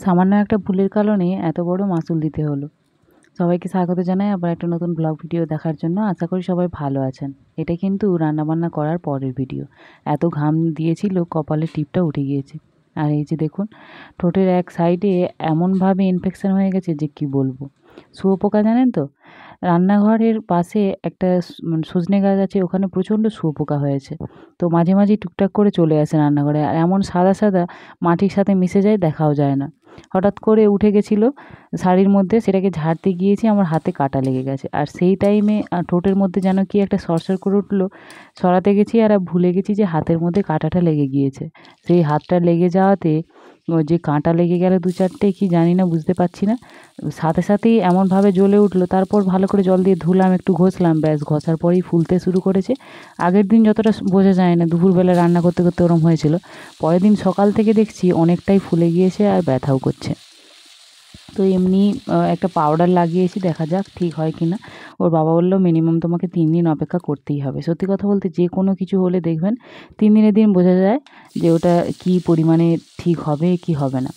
সামান্য একটা ভুলের কারণে এত বড় মাসুল দিতে হলো। সবাইকে স্বাগত জানাই আবার একটা নতুন ব্লগ ভিডিও দেখার জন্য। আশা করি সবাই ভালো আছেন। এটা কিন্তু রান্নাবান্না করার পরের ভিডিও। এত ঘাম দিয়েছিল কপালের টিপটা উঠে গিয়েছে। আর এই যে দেখুন, ঠোঁটের এক সাইডে এমনভাবে ইনফেকশন হয়ে গেছে যে কি বলবো। শুঁয়োপোকা জানেন তো? রান্নাঘরের পাশে একটা সজনে গাছ আছে, ওখানে প্রচণ্ড শুঁয়োপোকা হয়েছে। তো মাঝে মাঝেই টুকটাক করে চলে আসে রান্নাঘরে, আর এমন সাদা সাদা মাটির সাথে মিশে যায়, দেখাও যায় না। হঠাৎ করে উঠে গেছিলো শাড়ির মধ্যে, সেটাকে ঝাড়তে গিয়েছি, আমার হাতে কাঁটা লেগে গেছে। আর সেই টাইমে ঠোঁটের মধ্যে যেন কি একটা সরসর করে উঠলো, সরাতে গেছি আর ভুলে গেছি যে হাতের মধ্যে কাঁটাটা লেগে গিয়েছে। সেই হাতটা লেগে যাওয়াতে ওই যে কাঁটা লেগে গেল দু চারটে, কি জানি না, বুঝতে পারছি না। সাথে সাথেই এমনভাবে জ্বলে উঠলো, তারপর ভালো করে জল দিয়ে ধুলাম, একটু ঘষলাম, ব্যাস ঘষার পরেই ফুলতে শুরু করেছে। আগের দিন যতটা বোঝা যায় না, দুপুরবেলা রান্না করতে করতে ওরম হয়েছিল, পরের দিন সকাল থেকে দেখছি অনেকটাই ফুলে গিয়েছে আর ব্যথাও করছে। তো এমনি একটা পাউডার লাগিয়েছি, দেখা যাক ঠিক হয় কি না। ওর বাবা বললো মিনিমাম তোমাকে 3 দিন অপেক্ষা করতেই হবে। সত্যি কথা বলতে যে কোনো কিছু হলে দেখবেন 3 দিনের দিন বোঝা যায় যে ওটা কী পরিমাণে ঠিক হবে কি হবে না।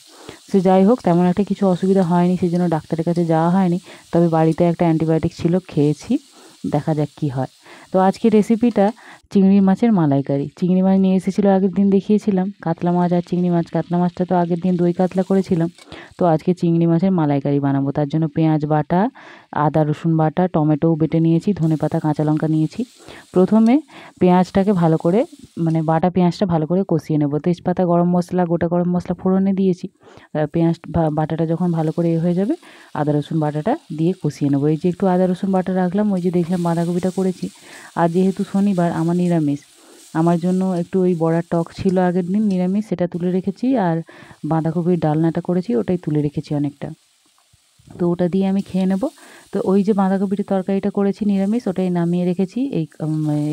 সে যাই হোক, তেমন একটা কিছু অসুবিধা হয়নি, সেই জন্য ডাক্তারের কাছে যাওয়া হয়নি। তবে বাড়িতে একটা অ্যান্টিবায়োটিক ছিল, খেয়েছি, দেখা যাক কী হয়। তো আজকের রেসিপিটা চিংড়ি মাছের মালাইকারি। চিংড়ি মাছ নিয়ে এসেছিলো, আগের দিন দেখিয়েছিলাম, কাতলা মাছ আর চিংড়ি মাছ। কাতলা মাছটা তো আগের দিন দই কাতলা করেছিলাম। তো আজকে চিংড়ি মাছের মালাইকারি বানাবো। তার জন্য পেঁয়াজ বাটা, আদা রসুন বাটা, টমেটোও বেটে নিয়েছি, ধনেপাতা কাঁচা লঙ্কা নিয়েছি। প্রথমে পেঁয়াজটাকে ভালো করে, মানে বাটা পেঁয়াজটা ভালো করে কষিয়ে নেব। তেজপাতা, গরম মশলা, গোটা গরম মশলা ফোড়নে দিয়েছি। পেঁয়াজ বাটাটা যখন ভালো করে হয়ে যাবে, আদা রসুন বাটাটা দিয়ে কষিয়ে নেবো। এই যে একটু আদা রসুন বাটা রাখলাম, ওই যে দেখলাম বাঁধাকপিটা করেছি। আর যেহেতু শনিবার, আমার নিরামিষ, আমার জন্য একটু ওই বড়ার টক ছিল আগের দিন নিরামিষ, সেটা তুলে রেখেছি। আর বাঁধাকপির ডালনাটা করেছি, ওটাই তুলে রেখেছি অনেকটা। তো ওটা দিয়ে আমি খেয়ে নেব। তো ওই যে বাঁধাকপির তরকারিটা করেছি নিরামিষ, ওটাই নামিয়ে রেখেছি।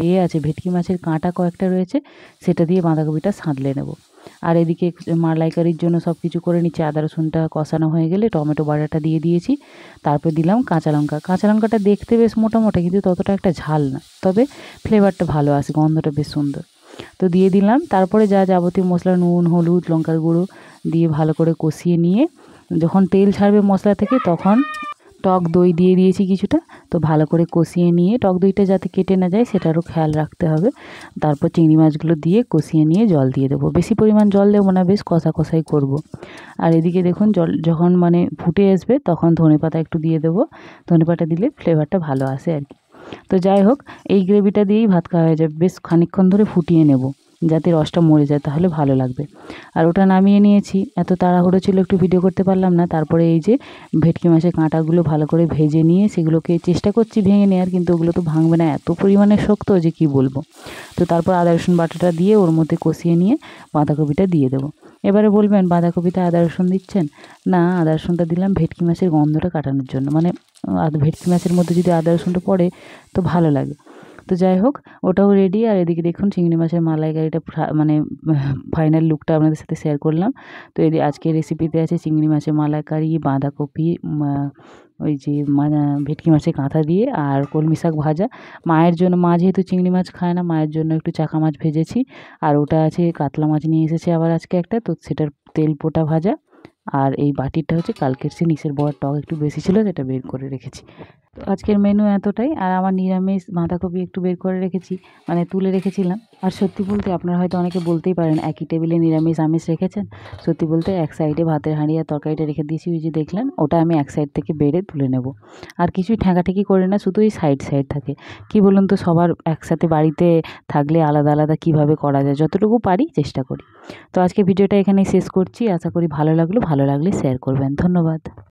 এই আছে ভেটকি মাছের কাঁটা কয়েকটা রয়েছে, সেটা দিয়ে বাঁধাকপিটা সাঁতলে নেব। আর এদিকে মালাইকারির জন্য সব কিছু করে নিচ্ছি। আদা রসুনটা কষানো হয়ে গেলে টমেটো বাটাটা দিয়ে দিয়েছি। তারপর দিলাম কাঁচা লঙ্কা। কাঁচা লঙ্কাটা দেখতে বেশ মোটা মোটা, কিন্তু ততটা একটা ঝাল না, তবে ফ্লেভারটা ভালো আসে, গন্ধটা বেশ সুন্দর। তো দিয়ে দিলাম। তারপরে যা যাবতীয় মশলা, নুন, হলুদ, লঙ্কার গুঁড়ো দিয়ে ভালো করে কষিয়ে নিয়ে যখন তেল ছাড়বে মশলা থেকে, তখন টক দই দিয়ে দিয়েছি কিছুটা। তো ভালো করে কষিয়ে নিয়ে, টক দইটা যাতে কেটে না যায় সেটারও খেয়াল রাখতে হবে। তারপর চিংড়ি মাছগুলো দিয়ে কষিয়ে নিয়ে জল দিয়ে দেবো। বেশি পরিমাণ জল দেবো না, বেশ কষা কষাই করব। আর এদিকে দেখুন, জল যখন মানে ফুটে আসবে তখন ধনেপাতা একটু দিয়ে দেবো। ধনেপাতা দিলে ফ্লেভারটা ভালো আসে আর কি। তো যাই হোক, এই গ্রেভিটা দিয়েই ভাত খাওয়া হয়ে যাবে। বেশ খানিকক্ষণ ধরে ফুটিয়ে নেব, যাতে রসটা মরে যায়, তাহলে ভালো লাগবে। আর ওটা নামিয়ে নিয়েছি। এত তাড়াহুড়ো ছিল, একটু ভিডিও করতে পারলাম না। তারপরে এই যে ভেটকি মাছের কাঁটাগুলো ভালো করে ভেজে নিয়ে সেগুলোকে চেষ্টা করছি ভেঙে নেওয়ার, কিন্তু ওগুলো তো ভাঙবে না, এত পরিমাণে শক্ত যে কি বলবো। তো তারপর আদা রসুন বাটাটা দিয়ে ওর মধ্যে কষিয়ে নিয়ে বাঁধাকপিটা দিয়ে দেবো। এবারে বলবেন বাঁধাকপিতে আদা রসুন দিচ্ছেন? না, আদা রসুনটা দিলাম ভেটকি মাছের গন্ধটা কাটানোর জন্য, মানে ভেটকি মাছের মধ্যে যদি আদা রসুনটা পড়ে তো ভালো লাগে। তো যাই হোক, ওটাও রেডি। আর এদিকে দেখুন চিংড়ি মাছের মালাইকারিটা মানে ফাইনাল লুকটা আপনাদের সাথে শেয়ার করলাম। তো আজকের রেসিপিতে আছে চিংড়ি মাছের মালাইকারি, বাঁধাকপি, ওই যে ভেটকি মাছের কাঁটা দিয়ে, আর কলমি শাক ভাজা। মায়ের জন্য, মা যেহেতু চিংড়ি মাছ খায় না, মায়ের জন্য একটু চাকা মাছ ভেজেছি। আর ওটা আছে, কাতলা মাছ নিয়ে এসেছে আবার আজকে একটা, তো সেটার তেল পোটা ভাজা। আর এই বাটিটা হচ্ছে কালকের সে নিশের বড়ার টক একটু বেশি ছিল, সেটা বের করে রেখেছি। তো আজকের মেনু এতটাই। আর আমার নিরামিষ বাঁধাকপি একটু বের করে রেখেছি, মানে তুলে রেখেছিলাম। আর সত্যি বলতে আপনারা হয়তো অনেকে বলতেই পারেন একই টেবিলে নিরামিষ আমিষ রেখেছেন। সত্যি বলতে এক সাইডে ভাতের হাঁড়ি আর তরকারিটা রেখে দিয়েছি, ওই যে দেখলেন, ওটা আমি এক সাইড থেকে বেড়ে তুলে নেব। আর কিছুই ঠেকাঠেকি করে না, শুধু ওই সাইড সাইড থাকে। কি বলুন তো, সবার একসাথে বাড়িতে থাকলে আলাদা আলাদা কীভাবে করা যায়, যতটুকু পারি চেষ্টা করি। তো আজকে ভিডিওটা এখানেই শেষ করছি। আশা করি ভালো লাগলো, ভালো লাগলে শেয়ার করবেন। ধন্যবাদ।